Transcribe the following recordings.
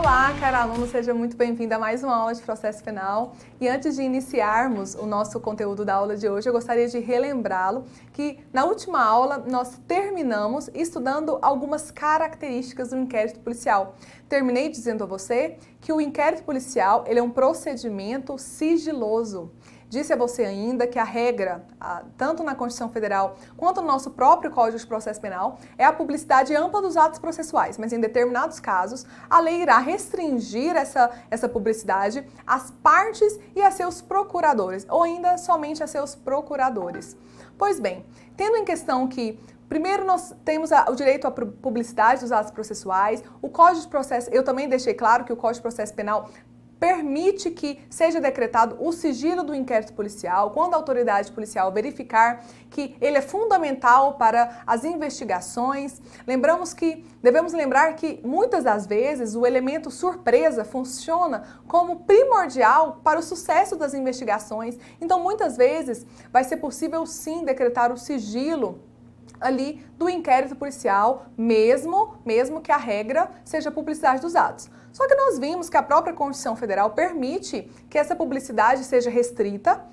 Olá, cara aluno, seja muito bem-vindo a mais uma aula de processo penal. E antes de iniciarmos o nosso conteúdo da aula de hoje, eu gostaria de relembrá-lo que na última aula nós terminamos estudando algumas características do inquérito policial. Terminei dizendo a você que o inquérito policial ele é um procedimento sigiloso. Disse a você ainda que a regra, tanto na Constituição Federal quanto no nosso próprio Código de Processo Penal, é a publicidade ampla dos atos processuais, mas em determinados casos a lei irá restringir essa publicidade às partes e a seus procuradores, ou ainda somente a seus procuradores. Pois bem, tendo em questão que primeiro, nós temos o direito à publicidade dos atos processuais, o Código de Processo, eu também deixei claro que o Código de Processo Penal permite que seja decretado o sigilo do inquérito policial, quando a autoridade policial verificar que ele é fundamental para as investigações. Devemos lembrar que muitas das vezes o elemento surpresa funciona como primordial para o sucesso das investigações. Então, muitas vezes vai ser possível sim decretar o sigilo ali do inquérito policial, mesmo que a regra seja a publicidade dos atos. Só que nós vimos que a própria Constituição Federal permite que essa publicidade seja restrita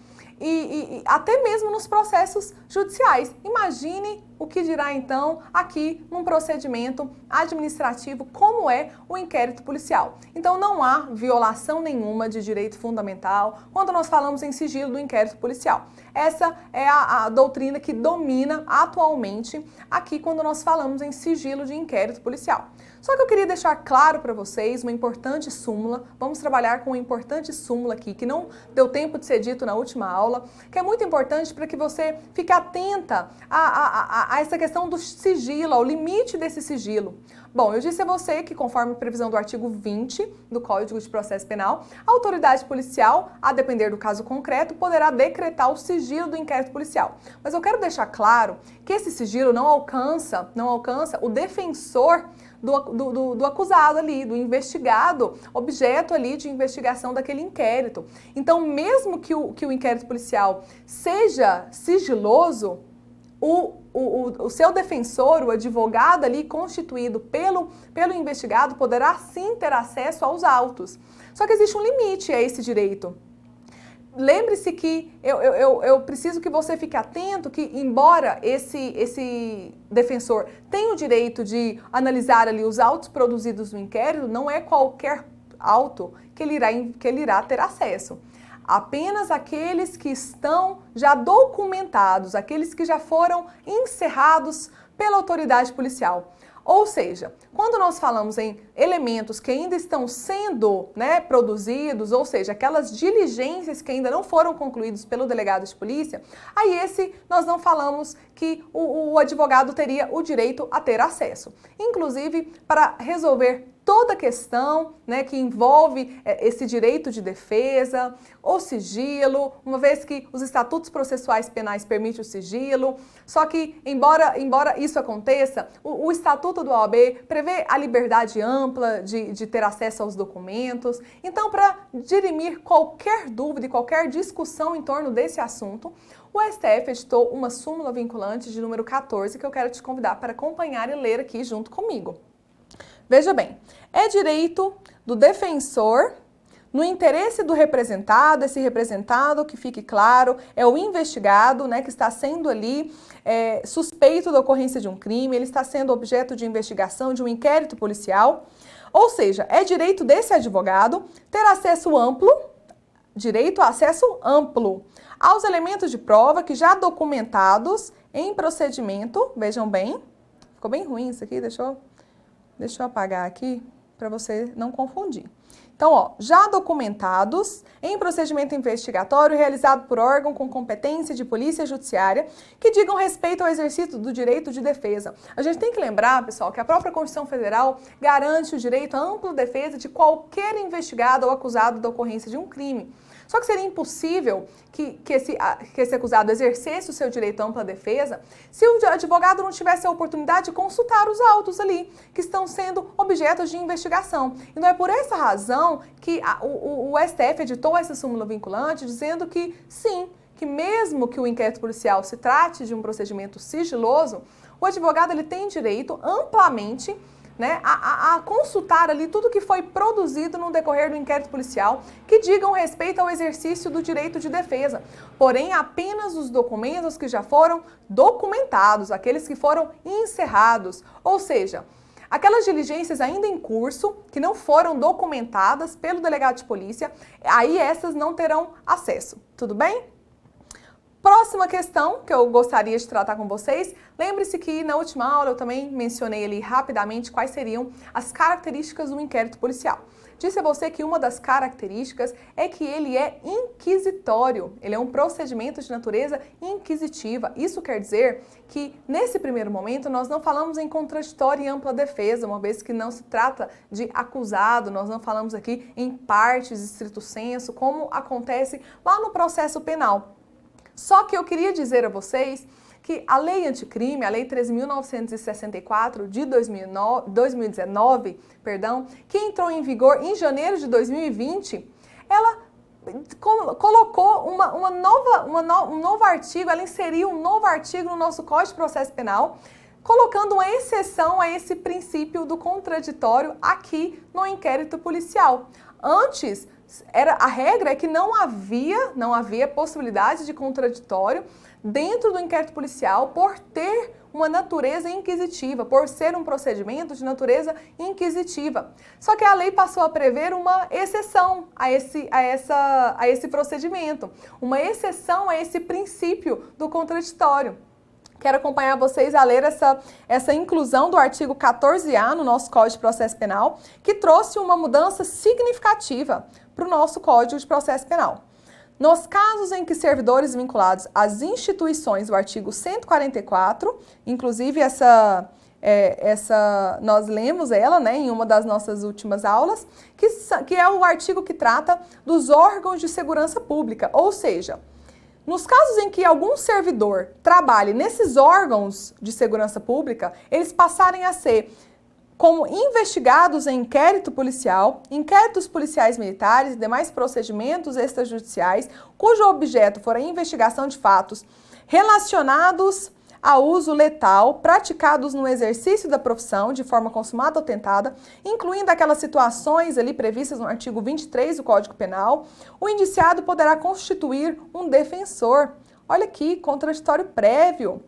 e até mesmo nos processos judiciais. Imagine o que dirá então aqui num procedimento administrativo como é o inquérito policial. Então não há violação nenhuma de direito fundamental quando nós falamos em sigilo do inquérito policial. Essa é a doutrina que domina atualmente aqui quando nós falamos em sigilo de inquérito policial. Só que eu queria deixar claro para vocês uma importante súmula, vamos trabalhar com uma importante súmula aqui, que não deu tempo de ser dito na última aula, que é muito importante para que você fique atenta a essa questão do sigilo, ao limite desse sigilo. Bom, eu disse a você que, conforme previsão do artigo 20 do Código de Processo Penal, a autoridade policial, a depender do caso concreto, poderá decretar o sigilo do inquérito policial. Mas eu quero deixar claro que esse sigilo não alcança o defensor do acusado ali, do investigado, objeto ali de investigação daquele inquérito. Então, mesmo que o inquérito policial seja sigiloso, o seu defensor, o advogado ali constituído pelo investigado, poderá sim ter acesso aos autos. Só que existe um limite a esse direito. Lembre-se que eu preciso que você fique atento que, embora esse defensor tenha o direito de analisar ali os autos produzidos no inquérito, não é qualquer auto que ele irá ter acesso. Apenas aqueles que estão já documentados, aqueles que já foram encerrados pela autoridade policial. Ou seja, quando nós falamos em elementos que ainda estão sendo produzidos, ou seja, aquelas diligências que ainda não foram concluídas pelo delegado de polícia, aí nós não falamos que o advogado teria o direito a ter acesso. Inclusive, para resolver toda a questão que envolve esse direito de defesa, ou sigilo, uma vez que os estatutos processuais penais permitem o sigilo, só que, embora isso aconteça, o Estatuto do OAB prevê a liberdade ampla de ter acesso aos documentos. Então, para dirimir qualquer dúvida e qualquer discussão em torno desse assunto, o STF editou uma súmula vinculante de número 14 que eu quero te convidar para acompanhar e ler aqui junto comigo. Veja bem, é direito do defensor, no interesse do representado, esse representado, que fique claro, é o investigado, que está sendo ali suspeito da ocorrência de um crime, ele está sendo objeto de investigação, de um inquérito policial, ou seja, é direito desse advogado ter acesso amplo, direito a acesso amplo aos elementos de prova que já documentados em procedimento, vejam bem, ficou bem ruim isso aqui, deixa eu apagar aqui para você não confundir. Então, já documentados em procedimento investigatório realizado por órgão com competência de polícia judiciária que digam respeito ao exercício do direito de defesa. A gente tem que lembrar, pessoal, que a própria Constituição Federal garante o direito à ampla defesa de qualquer investigado ou acusado da ocorrência de um crime. Só que seria impossível que esse acusado exercesse o seu direito à ampla defesa se o advogado não tivesse a oportunidade de consultar os autos ali, que estão sendo objetos de investigação. E não é por essa razão que o STF editou essa súmula vinculante, dizendo que sim, que mesmo que o inquérito policial se trate de um procedimento sigiloso, o advogado ele tem direito amplamente né, a consultar ali tudo que foi produzido no decorrer do inquérito policial que digam respeito ao exercício do direito de defesa, porém apenas os documentos que já foram documentados, aqueles que foram encerrados, ou seja, aquelas diligências ainda em curso, que não foram documentadas pelo delegado de polícia, aí essas não terão acesso, tudo bem? Próxima questão que eu gostaria de tratar com vocês, lembre-se que na última aula eu também mencionei ali rapidamente quais seriam as características do inquérito policial. Disse a você que uma das características é que ele é inquisitório, ele é um procedimento de natureza inquisitiva. Isso quer dizer que, nesse primeiro momento, nós não falamos em contraditório e ampla defesa, uma vez que não se trata de acusado, nós não falamos aqui em partes, estrito senso, como acontece lá no processo penal. Só que eu queria dizer a vocês que a Lei Anticrime, a Lei 13.964 de 2019, que entrou em vigor em janeiro de 2020, ela colocou um novo artigo, ela inseriu um novo artigo no nosso Código de Processo Penal, colocando uma exceção a esse princípio do contraditório aqui no inquérito policial. Antes, a regra é que não havia possibilidade de contraditório dentro do inquérito policial por ter uma natureza inquisitiva, por ser um procedimento de natureza inquisitiva. Só que a lei passou a prever uma exceção a esse procedimento, uma exceção a esse princípio do contraditório. Quero acompanhar vocês a ler essa inclusão do artigo 14A no nosso Código de Processo Penal, que trouxe uma mudança significativa para o nosso Código de Processo Penal. Nos casos em que servidores vinculados às instituições, o artigo 144, inclusive nós lemos ela, né, em uma das nossas últimas aulas, que é o artigo que trata dos órgãos de segurança pública, ou seja, nos casos em que algum servidor trabalhe nesses órgãos de segurança pública, eles passarem a ser como investigados em inquérito policial, inquéritos policiais militares e demais procedimentos extrajudiciais, cujo objeto for a investigação de fatos relacionados a uso letal praticados no exercício da profissão de forma consumada ou tentada, incluindo aquelas situações ali previstas no artigo 23 do Código Penal, o indiciado poderá constituir um defensor. Olha aqui, contraditório prévio,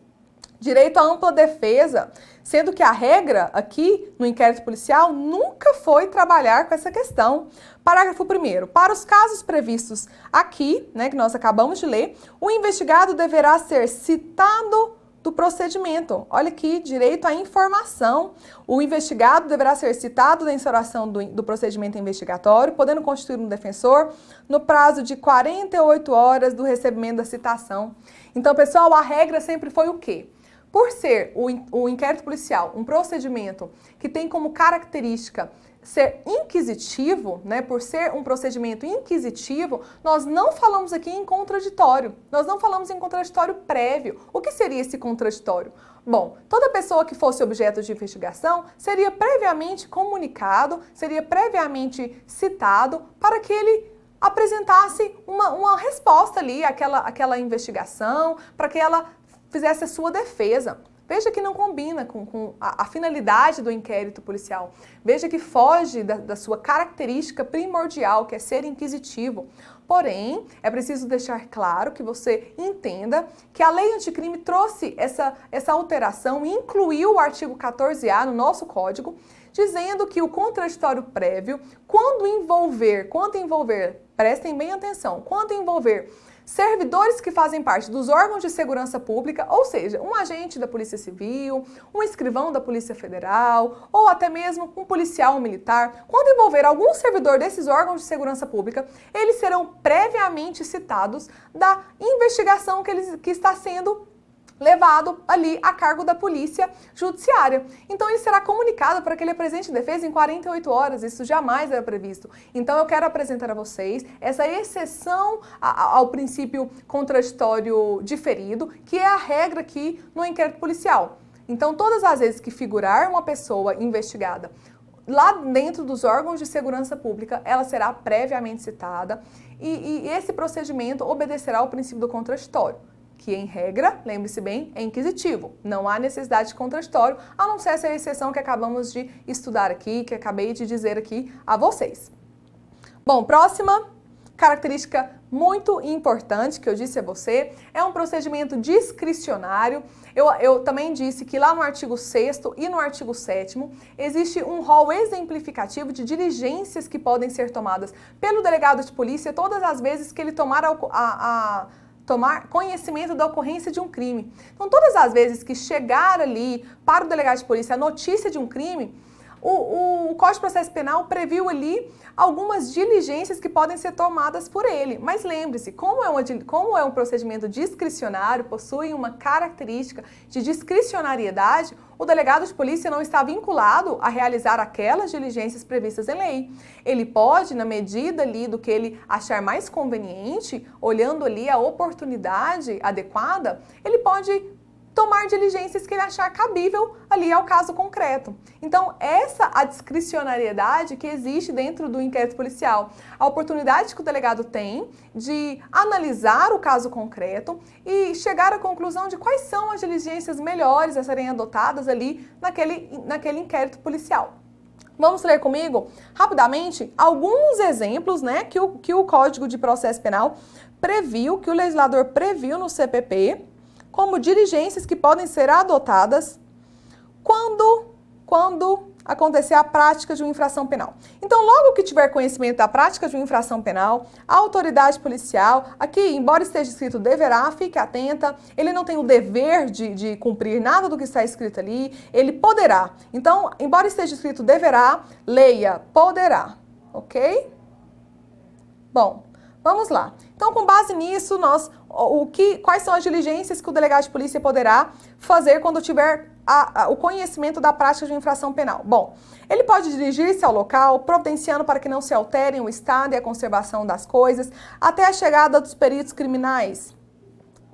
direito à ampla defesa, sendo que a regra aqui no inquérito policial nunca foi trabalhar com essa questão. Parágrafo 1º. Para os casos previstos aqui, né, que nós acabamos de ler, o investigado deverá ser citado do procedimento. Olha aqui, direito à informação. O investigado deverá ser citado da instauração do procedimento investigatório, podendo constituir um defensor no prazo de 48 horas do recebimento da citação. Então, pessoal, a regra sempre foi o quê? Por ser o inquérito policial um procedimento que tem como característica ser inquisitivo, né, por ser um procedimento inquisitivo, nós não falamos aqui em contraditório, nós não falamos em contraditório prévio. O que seria esse contraditório? Bom, toda pessoa que fosse objeto de investigação seria previamente comunicado, seria previamente citado para que ele apresentasse uma resposta ali àquela investigação, para que ela fizesse a sua defesa. Veja que não combina com a finalidade do inquérito policial. Veja que foge da sua característica primordial, que é ser inquisitivo. Porém, é preciso deixar claro que você entenda que a Lei Anticrime trouxe essa alteração e incluiu o artigo 14A no nosso código, dizendo que o contraditório prévio, quando envolver, prestem bem atenção, quando envolver servidores que fazem parte dos órgãos de segurança pública, ou seja, um agente da Polícia Civil, um escrivão da Polícia Federal, ou até mesmo um policial militar, quando envolver algum servidor desses órgãos de segurança pública, eles serão previamente citados da investigação que está sendo levado ali a cargo da polícia judiciária. Então ele será comunicado para que ele apresente defesa em 48 horas, isso jamais era previsto. Então eu quero apresentar a vocês essa exceção ao princípio contraditório diferido, que é a regra aqui no inquérito policial. Então todas as vezes que figurar uma pessoa investigada lá dentro dos órgãos de segurança pública, ela será previamente citada e esse procedimento obedecerá ao princípio do contraditório. que em regra, lembre-se bem, é inquisitivo. Não há necessidade de contraditório, a não ser essa exceção que acabamos de estudar aqui, que acabei de dizer aqui a vocês. Bom, próxima característica muito importante que eu disse a você é um procedimento discricionário. Eu também disse que lá no artigo 6º e no artigo 7º existe um rol exemplificativo de diligências que podem ser tomadas pelo delegado de polícia todas as vezes que ele tomar conhecimento da ocorrência de um crime. Então, todas as vezes que chegar ali para o delegado de polícia a notícia de um crime, o Código de Processo Penal previu ali algumas diligências que podem ser tomadas por ele. Mas lembre-se, como é um procedimento discricionário, possui uma característica de discricionariedade, o delegado de polícia não está vinculado a realizar aquelas diligências previstas em lei. Ele pode, na medida ali do que ele achar mais conveniente, olhando ali a oportunidade adequada, ele pode tomar diligências que ele achar cabível ali ao caso concreto. Então, essa a discricionariedade que existe dentro do inquérito policial. A oportunidade que o delegado tem de analisar o caso concreto e chegar à conclusão de quais são as diligências melhores a serem adotadas ali naquele inquérito policial. Vamos ler comigo, rapidamente, alguns exemplos, né, que o Código de Processo Penal previu, que o legislador previu no CPP, como diligências que podem ser adotadas quando acontecer a prática de uma infração penal. Então, logo que tiver conhecimento da prática de uma infração penal, a autoridade policial, aqui, embora esteja escrito deverá, fique atenta, ele não tem o dever de cumprir nada do que está escrito ali, ele poderá. Então, embora esteja escrito deverá, leia poderá, ok? Bom, vamos lá. Então, com base nisso, quais são as diligências que o delegado de polícia poderá fazer quando tiver o conhecimento da prática de uma infração penal? Bom, ele pode dirigir-se ao local, providenciando para que não se alterem o estado e a conservação das coisas, até a chegada dos peritos criminais.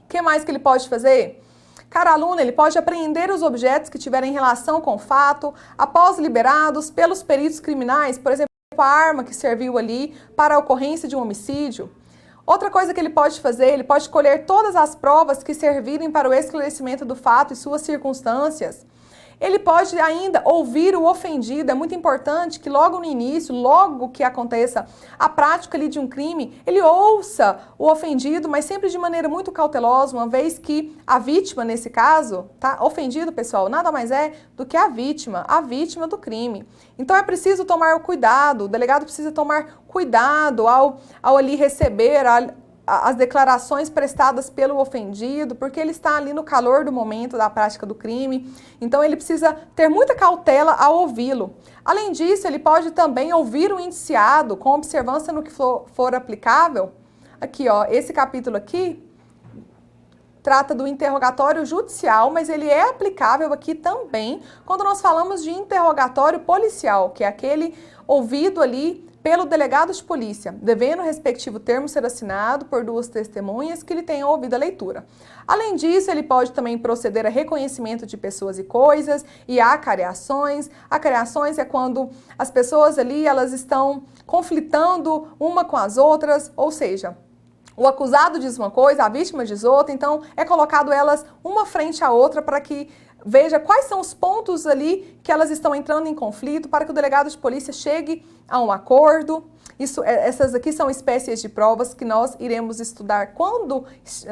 O que mais que ele pode fazer? Cara aluno, ele pode apreender os objetos que tiverem relação com o fato, após liberados pelos peritos criminais, por exemplo, a arma que serviu ali para a ocorrência de um homicídio. Outra coisa que ele pode fazer, ele pode colher todas as provas que servirem para o esclarecimento do fato e suas circunstâncias. Ele pode ainda ouvir o ofendido, é muito importante que logo no início, logo que aconteça a prática ali de um crime, ele ouça o ofendido, mas sempre de maneira muito cautelosa, uma vez que a vítima, nesse caso, tá? Ofendido, pessoal, nada mais é do que a vítima do crime. Então é preciso tomar cuidado, o delegado precisa tomar cuidado ao ali receber as declarações prestadas pelo ofendido, porque ele está ali no calor do momento da prática do crime, então ele precisa ter muita cautela ao ouvi-lo. Além disso, ele pode também ouvir o indiciado com observância no que for aplicável. Aqui, ó, esse capítulo aqui trata do interrogatório judicial, mas ele é aplicável aqui também quando nós falamos de interrogatório policial, que é aquele ouvido ali pelo delegado de polícia, devendo o respectivo termo ser assinado por duas testemunhas que lhe tenham ouvido a leitura. Além disso, ele pode também proceder a reconhecimento de pessoas e coisas e a acariações. Acariações é quando as pessoas ali, elas estão conflitando uma com as outras, ou seja, o acusado diz uma coisa, a vítima diz outra, então é colocado elas uma frente à outra para que veja quais são os pontos ali que elas estão entrando em conflito para que o delegado de polícia chegue a um acordo. Essas aqui são espécies de provas que nós iremos estudar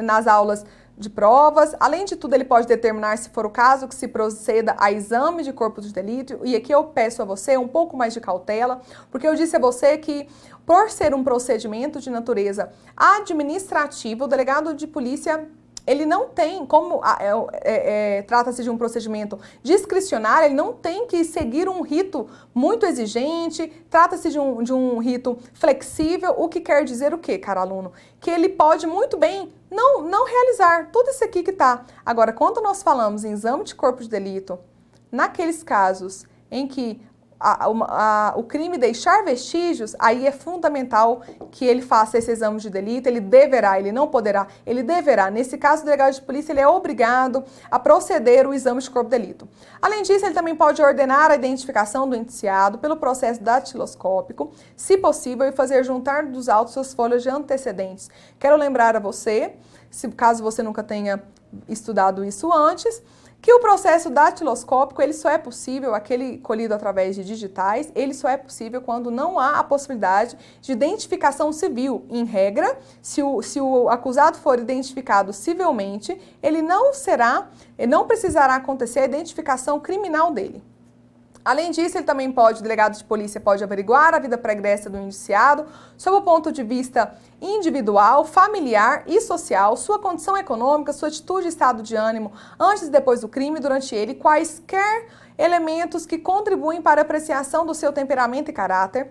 nas aulas de provas. Além de tudo, ele pode determinar, se for o caso, que se proceda a exame de corpo de delito. E aqui eu peço a você um pouco mais de cautela, porque eu disse a você que, por ser um procedimento de natureza administrativa, o delegado de polícia ele não tem, como trata-se de um procedimento discricionário, ele não tem que seguir um rito muito exigente, trata-se de um rito flexível, o que quer dizer o quê, caro aluno? Que ele pode muito bem não realizar tudo isso aqui que está. Agora, quando nós falamos em exame de corpo de delito, naqueles casos em que o crime deixar vestígios, aí é fundamental que ele faça esse exame de delito, ele deverá, ele não poderá, ele deverá. Nesse caso, o delegado de polícia ele é obrigado a proceder o exame de corpo de delito. Além disso, ele também pode ordenar a identificação do indiciado pelo processo datiloscópico, se possível, e fazer juntar dos autos suas folhas de antecedentes. Quero lembrar a você, caso você nunca tenha estudado isso antes, que o processo datiloscópico, ele só é possível, aquele colhido através de digitais, ele só é possível quando não há a possibilidade de identificação civil. Em regra, se o acusado for identificado civilmente, ele não precisará acontecer a identificação criminal dele. Além disso, ele também o delegado de polícia pode averiguar a vida pregressa do indiciado sob o ponto de vista individual, familiar e social, sua condição econômica, sua atitude e estado de ânimo antes e depois do crime, durante ele, quaisquer elementos que contribuem para a apreciação do seu temperamento e caráter.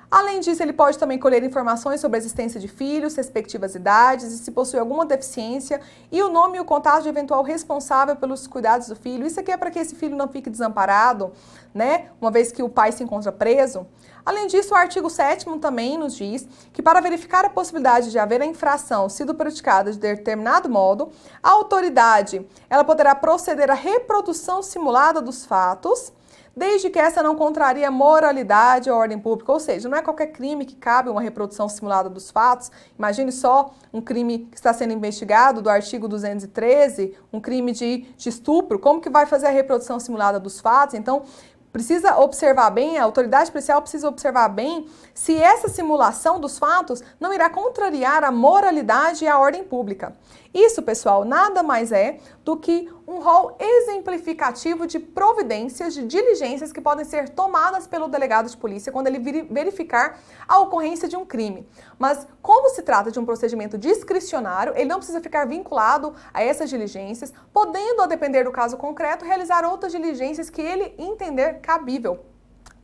Além disso, ele pode também colher informações sobre a existência de filhos, respectivas idades e se possui alguma deficiência e o nome e o contato de eventual responsável pelos cuidados do filho. Isso aqui é para que esse filho não fique desamparado, né? Uma vez que o pai se encontra preso. Além disso, o artigo 7º também nos diz que para verificar a possibilidade de haver a infração sido praticada de determinado modo, a autoridade ela poderá proceder à reprodução simulada dos fatos, desde que essa não contraria a moralidade ou ordem pública, ou seja, não é qualquer crime que cabe uma reprodução simulada dos fatos. Imagine só um crime que está sendo investigado do artigo 213, um crime de estupro, como que vai fazer a reprodução simulada dos fatos? Então, precisa observar bem, a autoridade policial precisa observar bem se essa simulação dos fatos não irá contrariar a moralidade e a ordem pública. Isso, pessoal, nada mais é do que um rol exemplificativo de providências, de diligências que podem ser tomadas pelo delegado de polícia quando ele verificar a ocorrência de um crime. Mas, como se trata de um procedimento discricionário, ele não precisa ficar vinculado a essas diligências, podendo, a depender do caso concreto, realizar outras diligências que ele entender cabível.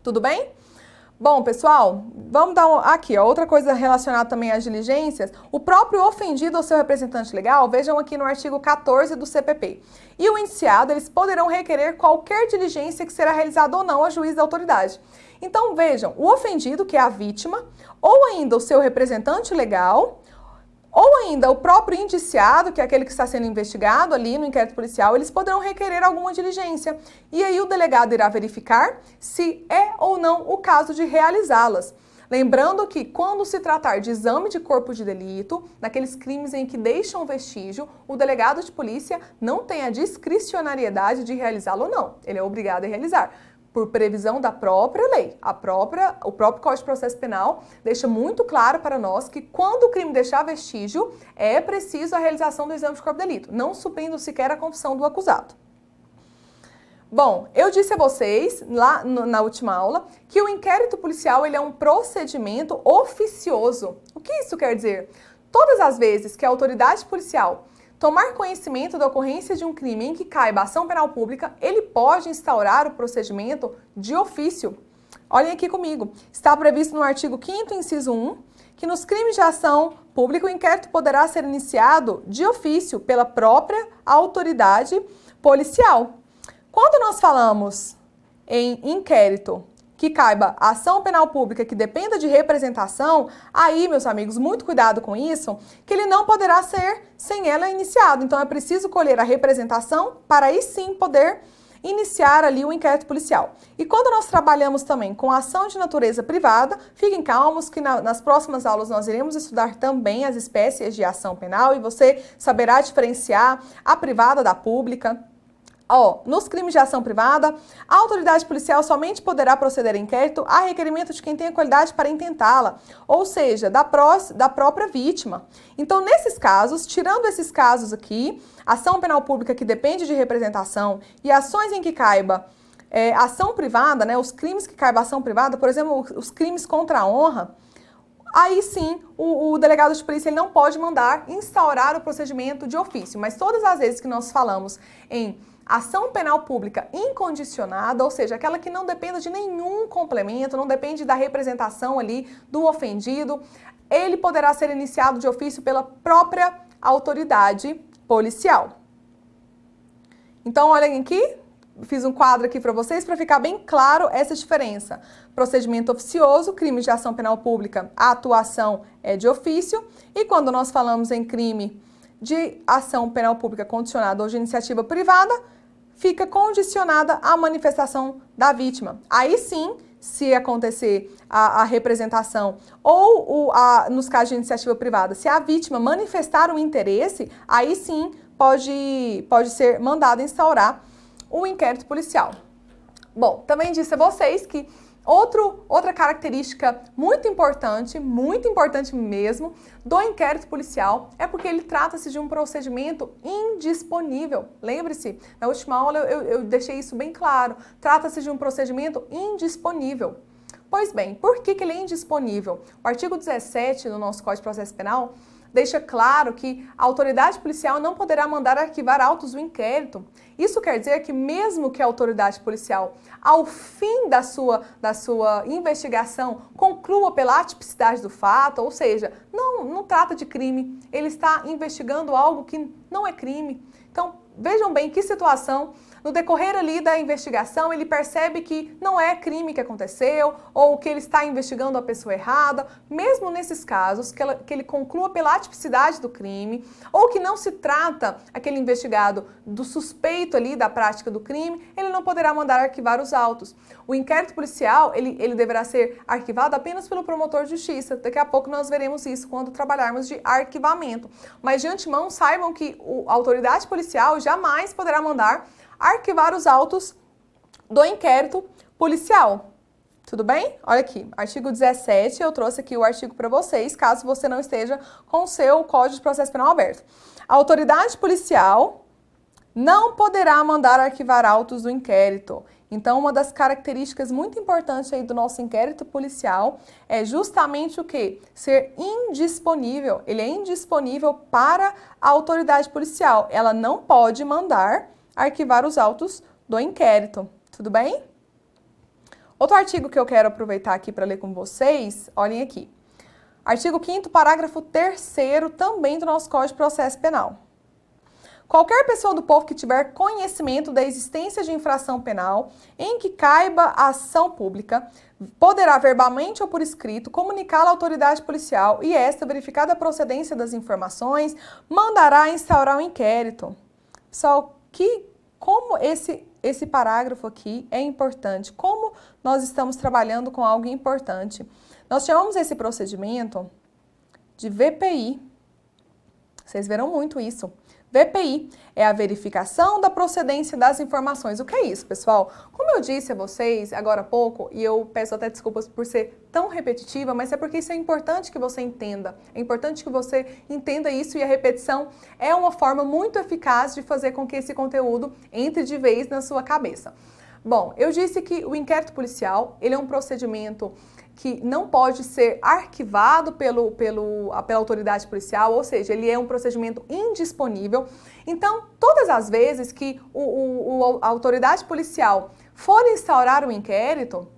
Tudo bem? Bom, pessoal, vamos dar aqui, ó, outra coisa relacionada também às diligências. O próprio ofendido ou seu representante legal, vejam aqui no artigo 14 do CPP. E o indiciado, eles poderão requerer qualquer diligência que será realizada ou não a juiz da autoridade. Então, vejam, o ofendido, que é a vítima, ou ainda o seu representante legal, ou ainda o próprio indiciado, que é aquele que está sendo investigado ali no inquérito policial, eles poderão requerer alguma diligência. E aí o delegado irá verificar se é ou não o caso de realizá-las. Lembrando que quando se tratar de exame de corpo de delito, naqueles crimes em que deixam vestígio, o delegado de polícia não tem a discricionariedade de realizá-lo ou não. Ele é obrigado a realizar. Por previsão da própria lei. O próprio Código de Processo Penal deixa muito claro para nós que quando o crime deixar vestígio, é preciso a realização do exame de corpo de delito, não suprindo sequer a confissão do acusado. Bom, eu disse a vocês, lá na última aula, que o inquérito policial ele é um procedimento oficioso. O que isso quer dizer? Todas as vezes que a autoridade policial tomar conhecimento da ocorrência de um crime em que caiba ação penal pública, ele pode instaurar o procedimento de ofício. Olhem aqui comigo. Está previsto no artigo 5º, inciso 1, que nos crimes de ação pública o inquérito poderá ser iniciado de ofício pela própria autoridade policial. Quando nós falamos em inquérito que caiba ação penal pública que dependa de representação, aí, meus amigos, muito cuidado com isso, que ele não poderá ser sem ela iniciado. Então, é preciso colher a representação para aí sim poder iniciar ali o inquérito policial. E quando nós trabalhamos também com ação de natureza privada, fiquem calmos que nas próximas aulas nós iremos estudar também as espécies de ação penal e você saberá diferenciar a privada da pública. Nos crimes de ação privada, a autoridade policial somente poderá proceder a inquérito a requerimento de quem tenha qualidade para intentá-la, ou seja, da própria vítima. Então, nesses casos, tirando esses casos aqui, ação penal pública que depende de representação e ações em que caiba ação privada, né, os crimes que caibam ação privada, por exemplo, os crimes contra a honra, aí sim, o delegado de polícia ele não pode mandar instaurar o procedimento de ofício, mas todas as vezes que nós falamos em ação penal pública incondicionada, ou seja, aquela que não dependa de nenhum complemento, não depende da representação ali do ofendido, ele poderá ser iniciado de ofício pela própria autoridade policial. Então, olhem aqui, fiz um quadro aqui para vocês para ficar bem claro essa diferença. Procedimento oficioso, crime de ação penal pública, a atuação é de ofício. E quando nós falamos em crime de ação penal pública condicionada ou de iniciativa privada, fica condicionada à manifestação da vítima. Aí sim, se acontecer a representação ou nos casos de iniciativa privada, se a vítima manifestar o interesse, aí sim pode ser mandado instaurar o inquérito policial. Bom, também disse a vocês que outra característica muito importante mesmo, do inquérito policial é porque ele trata-se de um procedimento indisponível. Lembre-se, na última aula eu deixei isso bem claro. Trata-se de um procedimento indisponível. Pois bem, por que ele é indisponível? O artigo 17 do nosso Código de Processo Penal deixa claro que a autoridade policial não poderá mandar arquivar autos do inquérito. Isso quer dizer que mesmo que a autoridade policial, ao fim da sua investigação, conclua pela atipicidade do fato, ou seja, não trata de crime, ele está investigando algo que não é crime. Então, vejam bem que situação. No decorrer ali da investigação, ele percebe que não é crime que aconteceu ou que ele está investigando a pessoa errada. Mesmo nesses casos, que ele conclua pela atipicidade do crime ou que não se trata aquele investigado do suspeito ali da prática do crime, ele não poderá mandar arquivar os autos. O inquérito policial, ele deverá ser arquivado apenas pelo promotor de justiça. Daqui a pouco nós veremos isso quando trabalharmos de arquivamento. Mas de antemão, saibam que a autoridade policial jamais poderá mandar arquivar os autos do inquérito policial. Tudo bem? Olha aqui, artigo 17, eu trouxe aqui o artigo para vocês, caso você não esteja com o seu Código de Processo Penal aberto. A autoridade policial não poderá mandar arquivar autos do inquérito. Então, uma das características muito importantes aí do nosso inquérito policial é justamente o quê? Ser indisponível. Ele é indisponível para a autoridade policial. Ela não pode mandar arquivar os autos do inquérito. Tudo bem? Outro artigo que eu quero aproveitar aqui para ler com vocês, olhem aqui. Artigo 5º, parágrafo 3º, também do nosso Código de Processo Penal. Qualquer pessoa do povo que tiver conhecimento da existência de infração penal em que caiba a ação pública, poderá verbalmente ou por escrito comunicá-la à autoridade policial e esta, verificada a procedência das informações, mandará instaurar um inquérito. Pessoal, como esse parágrafo aqui é importante, como nós estamos trabalhando com algo importante. Nós chamamos esse procedimento de VPI. Vocês verão muito isso. VPI é a verificação da procedência das informações. O que é isso, pessoal? Como eu disse a vocês agora há pouco, e eu peço até desculpas por ser tão repetitiva, mas é porque isso é importante que você entenda. É importante que você entenda isso e a repetição é uma forma muito eficaz de fazer com que esse conteúdo entre de vez na sua cabeça. Bom, eu disse que o inquérito policial, ele é um procedimento que não pode ser arquivado pela autoridade policial, ou seja, ele é um procedimento indisponível. Então, todas as vezes que a autoridade policial for instaurar um inquérito,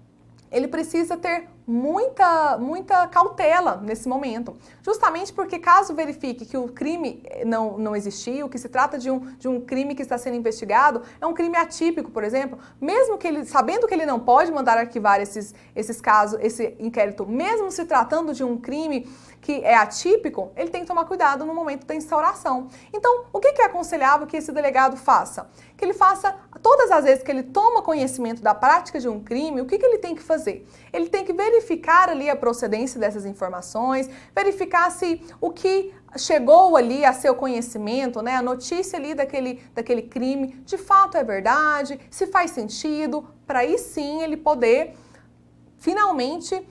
ele precisa ter muita cautela nesse momento. Justamente porque caso verifique que o crime não existiu, que se trata de um crime que está sendo investigado, é um crime atípico, por exemplo, mesmo que ele, sabendo que ele não pode mandar arquivar esses casos, esse inquérito, mesmo se tratando de um crime que é atípico, ele tem que tomar cuidado no momento da instauração. Então, o que é aconselhável que esse delegado faça? Que ele faça, todas as vezes que ele toma conhecimento da prática de um crime, o que ele tem que fazer? Ele tem que verificar ali a procedência dessas informações, verificar se o que chegou ali a seu conhecimento, né, a notícia ali daquele crime, de fato é verdade, se faz sentido, para aí sim ele poder finalmente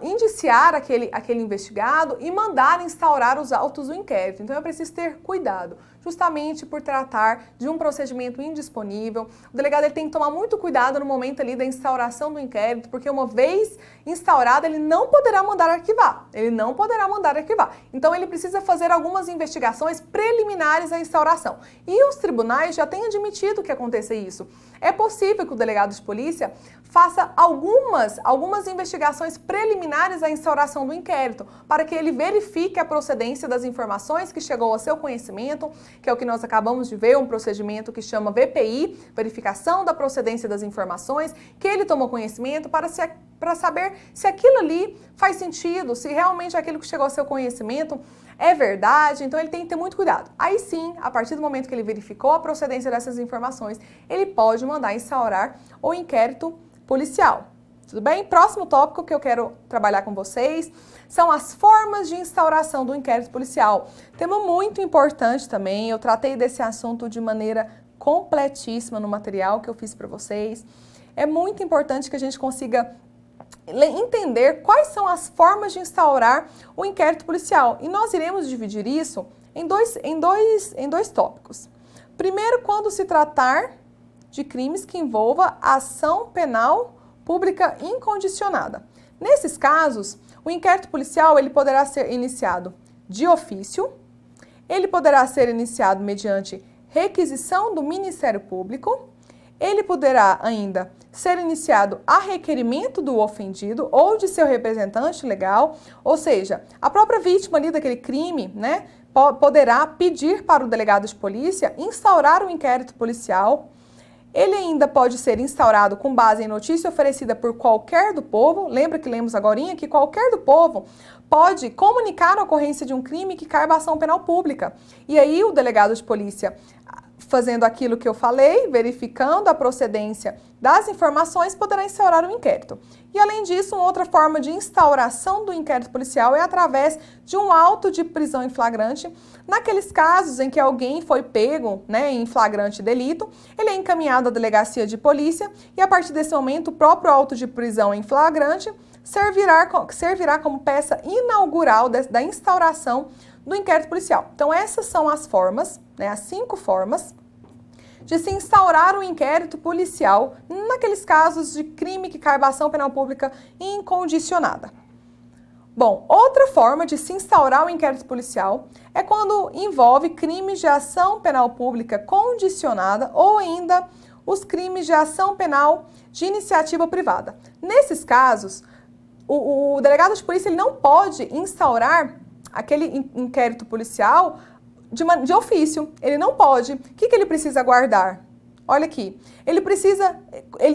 indiciar aquele investigado e mandar instaurar os autos do inquérito. Então é preciso ter cuidado, justamente por tratar de um procedimento indisponível. O delegado ele tem que tomar muito cuidado no momento ali da instauração do inquérito, porque uma vez instaurado, ele não poderá mandar arquivar. Ele não poderá mandar arquivar. Então ele precisa fazer algumas investigações preliminares à instauração. E os tribunais já têm admitido que aconteça isso. é possível que o delegado de polícia faça algumas investigações preliminares à instauração do inquérito, para que ele verifique a procedência das informações que chegou ao seu conhecimento, que é o que nós acabamos de ver, um procedimento que chama VPI, verificação da procedência das informações, que ele tomou conhecimento para saber se aquilo ali faz sentido, se realmente aquilo que chegou ao seu conhecimento é verdade. Então ele tem que ter muito cuidado. Aí sim, a partir do momento que ele verificou a procedência dessas informações, ele pode mandar instaurar o inquérito policial. Tudo bem? Próximo tópico que eu quero trabalhar com vocês são as formas de instauração do inquérito policial. Tema muito importante também, eu tratei desse assunto de maneira completíssima no material que eu fiz para vocês. É muito importante que a gente consiga entender quais são as formas de instaurar o inquérito policial. E nós iremos dividir isso em dois tópicos. Primeiro, quando se tratar de crimes que envolva ação penal pública incondicionada. Nesses casos, o inquérito policial ele poderá ser iniciado de ofício, ele poderá ser iniciado mediante requisição do Ministério Público, ele poderá ainda ser iniciado a requerimento do ofendido ou de seu representante legal, ou seja, a própria vítima ali daquele crime, né, poderá pedir para o delegado de polícia instaurar um inquérito policial. Ele ainda pode ser instaurado com base em notícia oferecida por qualquer do povo. Lembra que lemos agorinha que qualquer do povo pode comunicar a ocorrência de um crime que caiba a ação penal pública. E aí o delegado de polícia, fazendo aquilo que eu falei, verificando a procedência das informações, poderá instaurar um inquérito. E além disso, uma outra forma de instauração do inquérito policial é através de um auto de prisão em flagrante. Naqueles casos em que alguém foi pego, né, em flagrante delito, ele é encaminhado à delegacia de polícia e a partir desse momento o próprio auto de prisão em flagrante servirá como peça inaugural da instauração do inquérito policial. Então essas são as formas, né, as 5 formas de se instaurar um inquérito policial naqueles casos de crime que caiba a ação penal pública incondicionada. Bom, outra forma de se instaurar o inquérito policial é quando envolve crimes de ação penal pública condicionada ou ainda os crimes de ação penal de iniciativa privada. Nesses casos, o delegado de polícia ele não pode instaurar aquele inquérito policial de ofício. Ele não pode. O que ele precisa guardar? Olha aqui, ele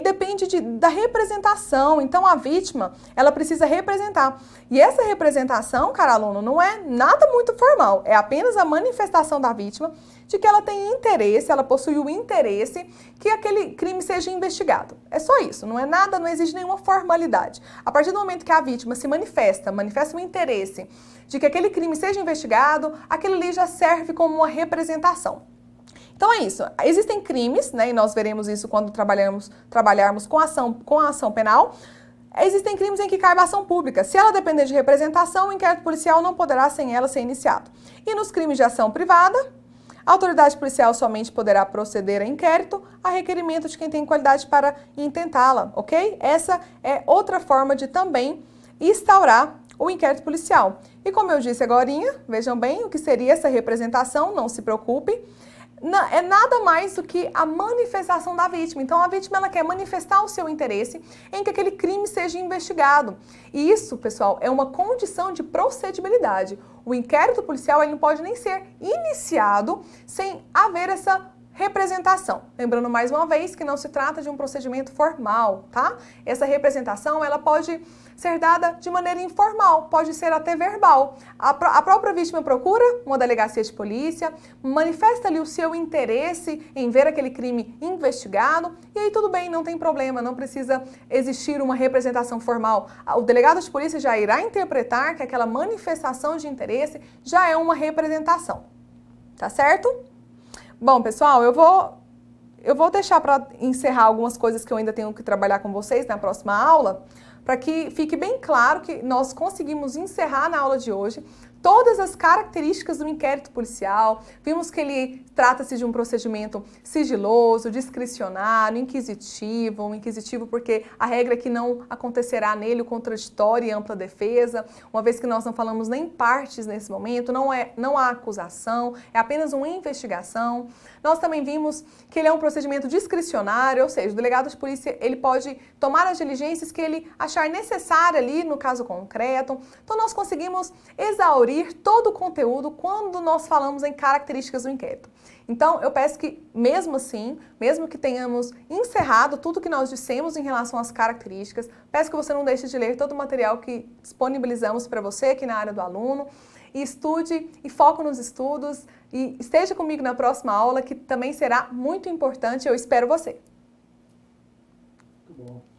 depende da representação, então a vítima, ela precisa representar. E essa representação, cara aluno, não é nada muito formal, é apenas a manifestação da vítima de que ela tem interesse, ela possui o interesse que aquele crime seja investigado. É só isso, não é nada, não existe nenhuma formalidade. A partir do momento que a vítima se manifesta o interesse de que aquele crime seja investigado, aquilo ali já serve como uma representação. Então é isso, existem crimes, né, e nós veremos isso quando trabalharmos com a ação penal, existem crimes em que caiba a ação pública. Se ela depender de representação, o inquérito policial não poderá sem ela ser iniciado. E nos crimes de ação privada, a autoridade policial somente poderá proceder a inquérito a requerimento de quem tem qualidade para intentá-la, ok? Essa é outra forma de também instaurar o inquérito policial. E como eu disse agorinha, vejam bem o que seria essa representação, não se preocupe. É nada mais do que a manifestação da vítima. Então, a vítima ela quer manifestar o seu interesse em que aquele crime seja investigado. E isso, pessoal, é uma condição de procedibilidade. O inquérito policial ele não pode nem ser iniciado sem haver essa representação. Lembrando mais uma vez que não se trata de um procedimento formal, tá? Essa representação ela pode ser dada de maneira informal, pode ser até verbal. A própria vítima procura uma delegacia de polícia, manifesta ali o seu interesse em ver aquele crime investigado e aí tudo bem, não tem problema, não precisa existir uma representação formal. O delegado de polícia já irá interpretar que aquela manifestação de interesse já é uma representação, tá certo? Bom, pessoal, eu vou deixar para encerrar algumas coisas que eu ainda tenho que trabalhar com vocês na próxima aula, para que fique bem claro que nós conseguimos encerrar na aula de hoje todas as características do inquérito policial. Vimos que ele trata-se de um procedimento sigiloso, discricionário, inquisitivo, porque a regra é que não acontecerá nele o contraditório e ampla defesa, uma vez que nós não falamos nem partes nesse momento, não há acusação, é apenas uma investigação. Nós também vimos que ele é um procedimento discricionário, ou seja, o delegado de polícia ele pode tomar as diligências que ele achar necessária ali no caso concreto. Então nós conseguimos exaurir todo o conteúdo quando nós falamos em características do inquérito. Então, eu peço que, mesmo assim, mesmo que tenhamos encerrado tudo que nós dissemos em relação às características, peço que você não deixe de ler todo o material que disponibilizamos para você aqui na área do aluno, e estude e foque nos estudos, e esteja comigo na próxima aula, que também será muito importante, eu espero você. Muito bom.